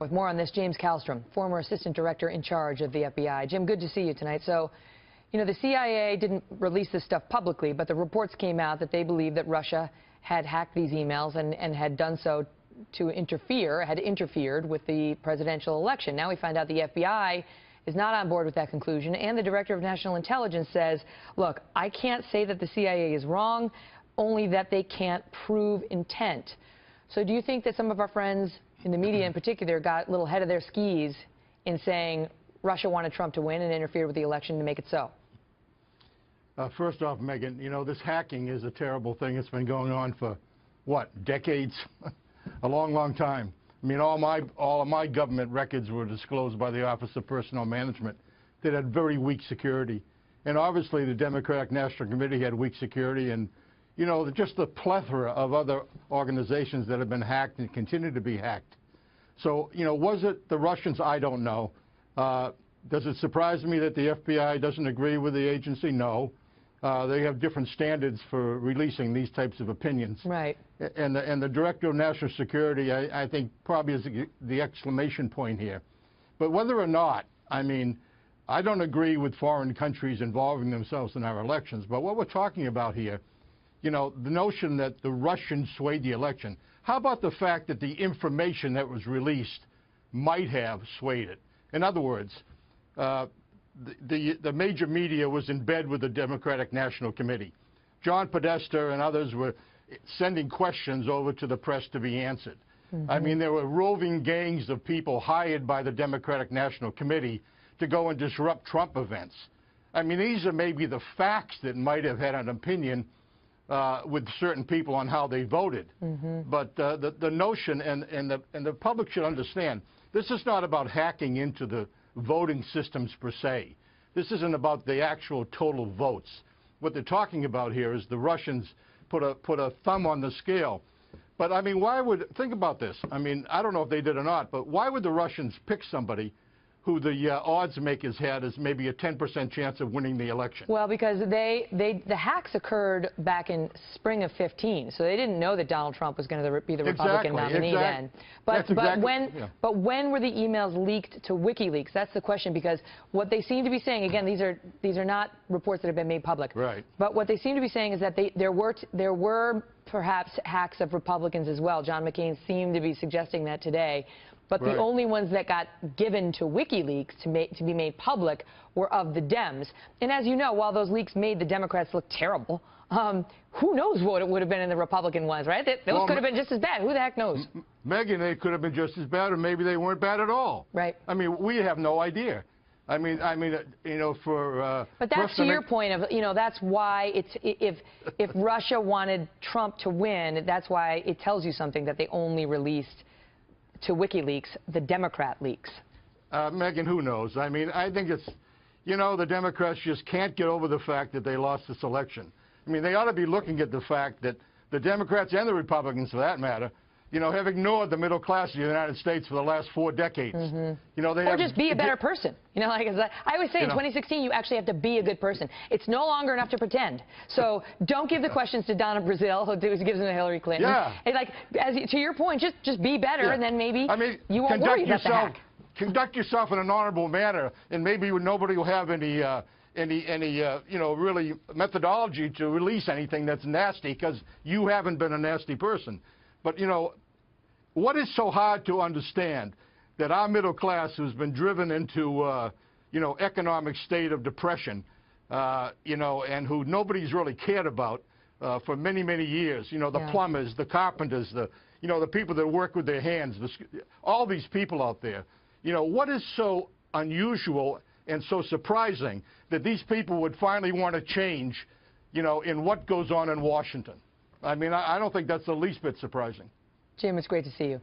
With more on this, James Kallstrom, former assistant director in charge of the FBI. Jim, good to see you tonight. So, the CIA didn't release this stuff publicly, but the reports came out that they believe that Russia had hacked these emails and had done so to had interfered with the presidential election. Now we find out the FBI is not on board with that conclusion, and the director of national intelligence says, look, I can't say that the CIA is wrong, only that they can't prove intent. So do you think that some of our friends in the media in particular got a little ahead of their skis in saying Russia wanted Trump to win and interfered with the election to make it so? First off, Megan, this hacking is a terrible thing. It's been going on for, what, decades? A long, long time. I mean, all of my government records were disclosed by the Office of Personnel Management that had very weak security. And obviously the Democratic National Committee had weak security, and just the plethora of other organizations that have been hacked and continue to be hacked. So, was it the Russians? I don't know. Does it surprise me that the FBI doesn't agree with the agency? No. They have different standards for releasing these types of opinions. Right. And the Director of National Security, I think, probably is the exclamation point here. But whether or not, I mean, I don't agree with foreign countries involving themselves in our elections. But what we're talking about here, the notion that the Russians swayed the election. How about the fact that the information that was released might have swayed it? In other words, the major media was in bed with the Democratic National Committee. John Podesta and others were sending questions over to the press to be answered. I mean, there were roving gangs of people hired by the Democratic National Committee to go and disrupt Trump events. I mean, these are maybe the facts that might have had an opinion with certain people on how they voted. But the notion, and the public should understand, this is not about hacking into the voting systems per se. This isn't about the actual total votes. What they're talking about here is the Russians put a thumb on the scale. But I mean, think about this. I mean, I don't know if they did or not, but why would the Russians pick somebody who the odds makers had as maybe a 10% chance of winning the election? Well, because the hacks occurred back in spring of 15, so they didn't know that Donald Trump was going to be the Republican nominee then. But when were the emails leaked to WikiLeaks? That's the question, because what they seem to be saying, again, these are not reports that have been made public. Right. But what they seem to be saying is that there were perhaps hacks of Republicans as well. John McCain seemed to be suggesting that today. But the only ones that got given to WikiLeaks to be made public were of the Dems. And as you know, while those leaks made the Democrats look terrible, who knows what it would have been in the Republican ones, right? Those could have been just as bad. Who the heck knows? Megan, they could have been just as bad, or maybe they weren't bad at all. Right. I mean, we have no idea. I mean, for but that's to your point of, that's why if Russia wanted Trump to win, that's why it tells you something that they only released to WikiLeaks the Democrat leaks. Megan, who knows? I mean, I think it's, the Democrats just can't get over the fact that they lost this election. I mean, they ought to be looking at the fact that the Democrats and the Republicans, for that matter, have ignored the middle class of the United States for the last 4 decades. Or just be a better person. Like I always say, in 2016, you actually have to be a good person. It's no longer enough to pretend. So don't give the questions to Donna Brazile, who gives them to Hillary Clinton. And to your point, just be better, and then maybe you won't worry about the hack. Conduct yourself in a honorable manner, and maybe nobody will have any really methodology to release anything that's nasty, because you haven't been a nasty person. But, what is so hard to understand that our middle class, who's been driven into, economic state of depression, and who nobody's really cared about for many, many years, the plumbers, the carpenters, the people that work with their hands, all these people out there, what is so unusual and so surprising that these people would finally want to change, in what goes on in Washington? I mean, I don't think that's the least bit surprising. Jim, it's great to see you.